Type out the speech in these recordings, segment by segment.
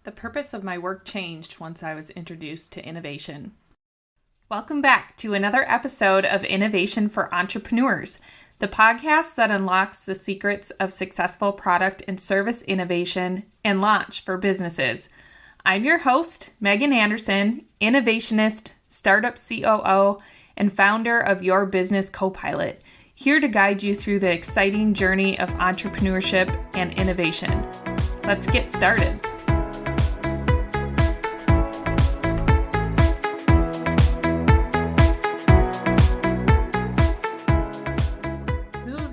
The purpose of my work changed once I was introduced to innovation. Welcome back to another episode of Innovation for Entrepreneurs, the podcast that unlocks the secrets of successful product and service innovation and launch for businesses. I'm your host, Megan Anderson, innovationist, startup COO, and founder of Your Business Copilot, here to guide you through the exciting journey of entrepreneurship and innovation. Let's get started.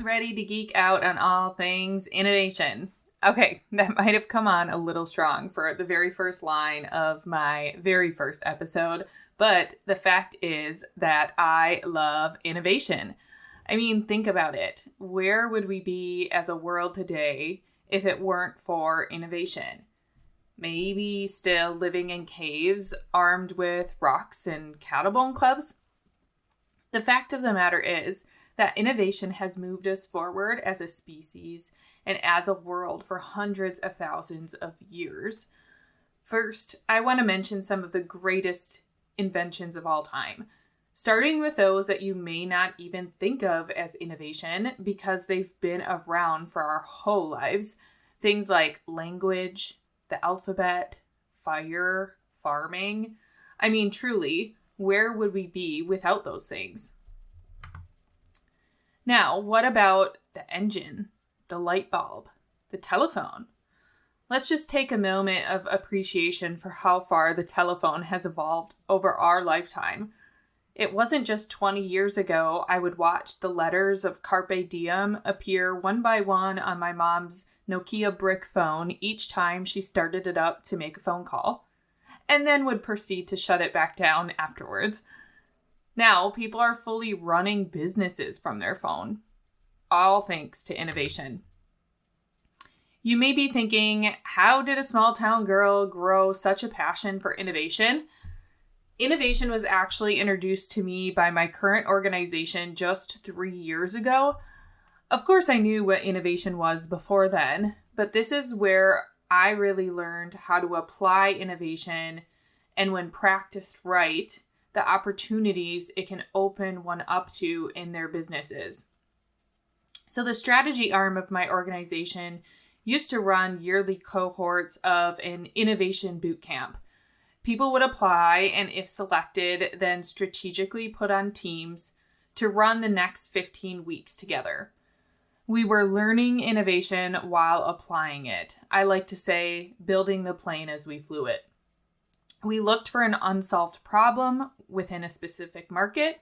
Ready to geek out on all things innovation. Okay, that might have come on a little strong for the very first line of my very first episode, but the fact is that I love innovation. I mean, think about it. Where would we be as a world today if it weren't for innovation? Maybe still living in caves armed with rocks and cattlebone clubs? The fact of the matter is that innovation has moved us forward as a species and as a world for hundreds of thousands of years. First, I want to mention some of the greatest inventions of all time, starting with those that you may not even think of as innovation because they've been around for our whole lives. Things like language, the alphabet, fire, farming. I mean, truly, where would we be without those things? Now, what about the engine, the light bulb, the telephone? Let's just take a moment of appreciation for how far the telephone has evolved over our lifetime. It wasn't just 20 years ago I would watch the letters of Carpe Diem appear one by one on my mom's Nokia brick phone each time she started it up to make a phone call, and then would proceed to shut it back down afterwards. Now, people are fully running businesses from their phone, all thanks to innovation. You may be thinking, how did a small town girl grow such a passion for innovation? Innovation was actually introduced to me by my current organization just 3 years ago. Of course, I knew what innovation was before then, but this is where I really learned how to apply innovation, and when practiced right, the opportunities it can open one up to in their businesses. So the strategy arm of my organization used to run yearly cohorts of an innovation boot camp. People would apply and if selected, then strategically put on teams to run the next 15 weeks together. We were learning innovation while applying it. I like to say, building the plane as we flew it. We looked for an unsolved problem within a specific market,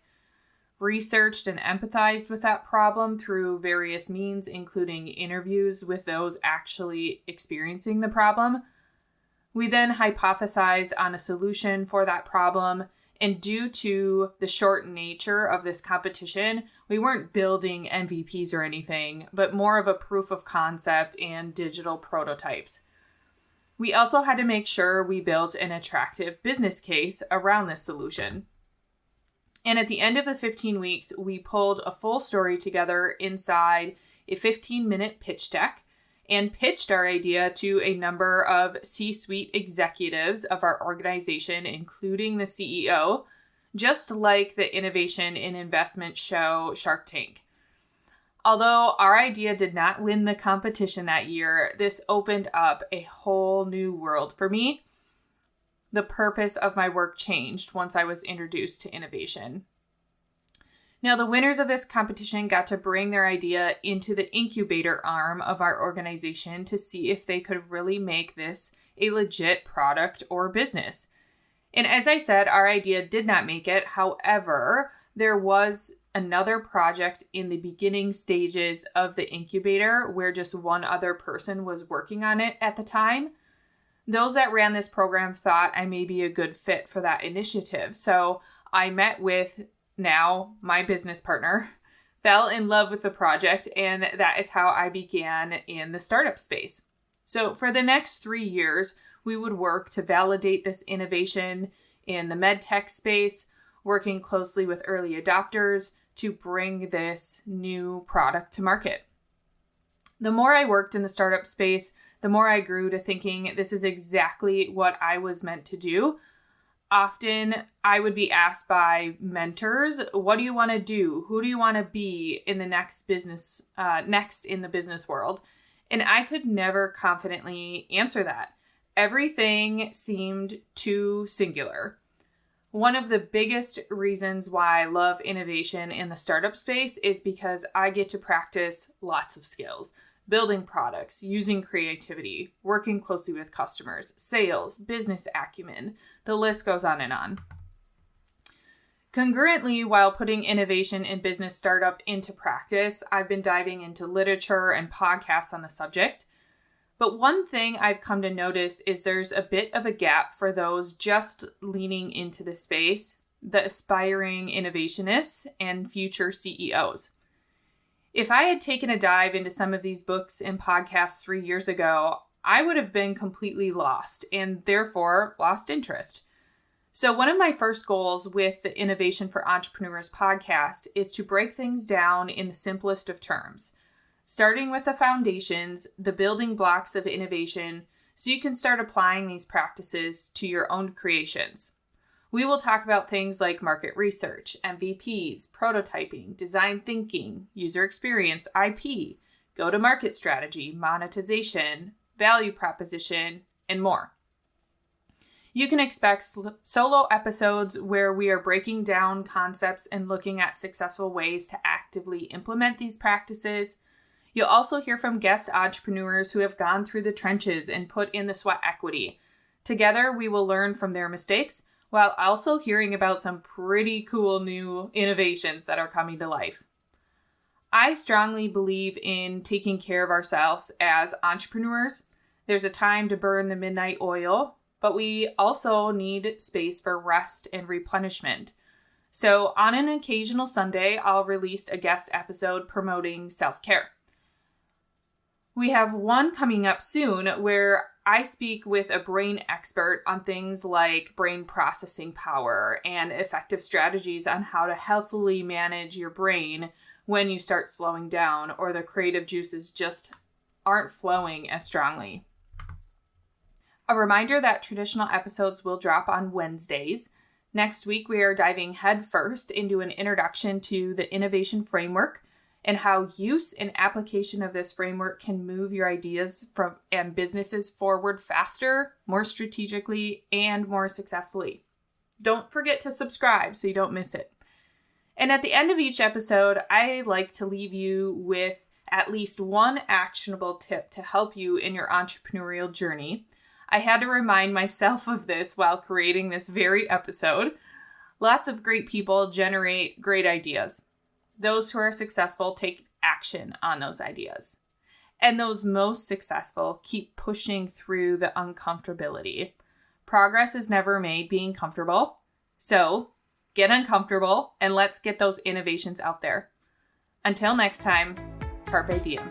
researched and empathized with that problem through various means, including interviews with those actually experiencing the problem. We then hypothesized on a solution for that problem, and due to the short nature of this competition, we weren't building MVPs or anything, but more of a proof of concept and digital prototypes. We also had to make sure we built an attractive business case around this solution. And at the end of the 15 weeks, we pulled a full story together inside a 15-minute pitch deck and pitched our idea to a number of C-suite executives of our organization, including the CEO, just like the innovation and investment show Shark Tank. Although our idea did not win the competition that year, this opened up a whole new world for me. The purpose of my work changed once I was introduced to innovation. Now, the winners of this competition got to bring their idea into the incubator arm of our organization to see if they could really make this a legit product or business. And as I said, our idea did not make it. However, there was another project in the beginning stages of the incubator where just one other person was working on it at the time. Those that ran this program thought I may be a good fit for that initiative. So I met with now my business partner, fell in love with the project, and that is how I began in the startup space. So for the next 3 years, we would work to validate this innovation in the med tech space, working closely with early adopters to bring this new product to market. The more I worked in the startup space, the more I grew to thinking this is exactly what I was meant to do. Often I would be asked by mentors, what do you want to do? Who do you want to be in the next in the business world? And I could never confidently answer that. Everything seemed too singular. One of the biggest reasons why I love innovation in the startup space is because I get to practice lots of skills. Building products, using creativity, working closely with customers, sales, business acumen. The list goes on and on. Concurrently, while putting innovation in business startup into practice, I've been diving into literature and podcasts on the subject. But one thing I've come to notice is there's a bit of a gap for those just leaning into the space, the aspiring innovationists and future CEOs. If I had taken a dive into some of these books and podcasts 3 years ago, I would have been completely lost and therefore lost interest. So one of my first goals with the Innovation for Entrepreneurs podcast is to break things down in the simplest of terms, starting with the foundations, the building blocks of innovation, so you can start applying these practices to your own creations. We will talk about things like market research, MVPs, prototyping, design thinking, user experience, IP, go-to-market strategy, monetization, value proposition, and more. You can expect solo episodes where we are breaking down concepts and looking at successful ways to actively implement these practices. You'll also hear from guest entrepreneurs who have gone through the trenches and put in the sweat equity. Together, we will learn from their mistakes, while also hearing about some pretty cool new innovations that are coming to life. I strongly believe in taking care of ourselves as entrepreneurs. There's a time to burn the midnight oil, but we also need space for rest and replenishment. So on an occasional Sunday, I'll release a guest episode promoting self-care. We have one coming up soon where I speak with a brain expert on things like brain processing power and effective strategies on how to healthily manage your brain when you start slowing down or the creative juices just aren't flowing as strongly. A reminder that traditional episodes will drop on Wednesdays. Next week, we are diving headfirst into an introduction to the innovation framework and how use and application of this framework can move your ideas and businesses forward faster, more strategically, and more successfully. Don't forget to subscribe so you don't miss it. And at the end of each episode, I like to leave you with at least one actionable tip to help you in your entrepreneurial journey. I had to remind myself of this while creating this very episode. Lots of great people generate great ideas. Those who are successful take action on those ideas. And those most successful keep pushing through the uncomfortability. Progress is never made being comfortable. So get uncomfortable and let's get those innovations out there. Until next time, carpe diem.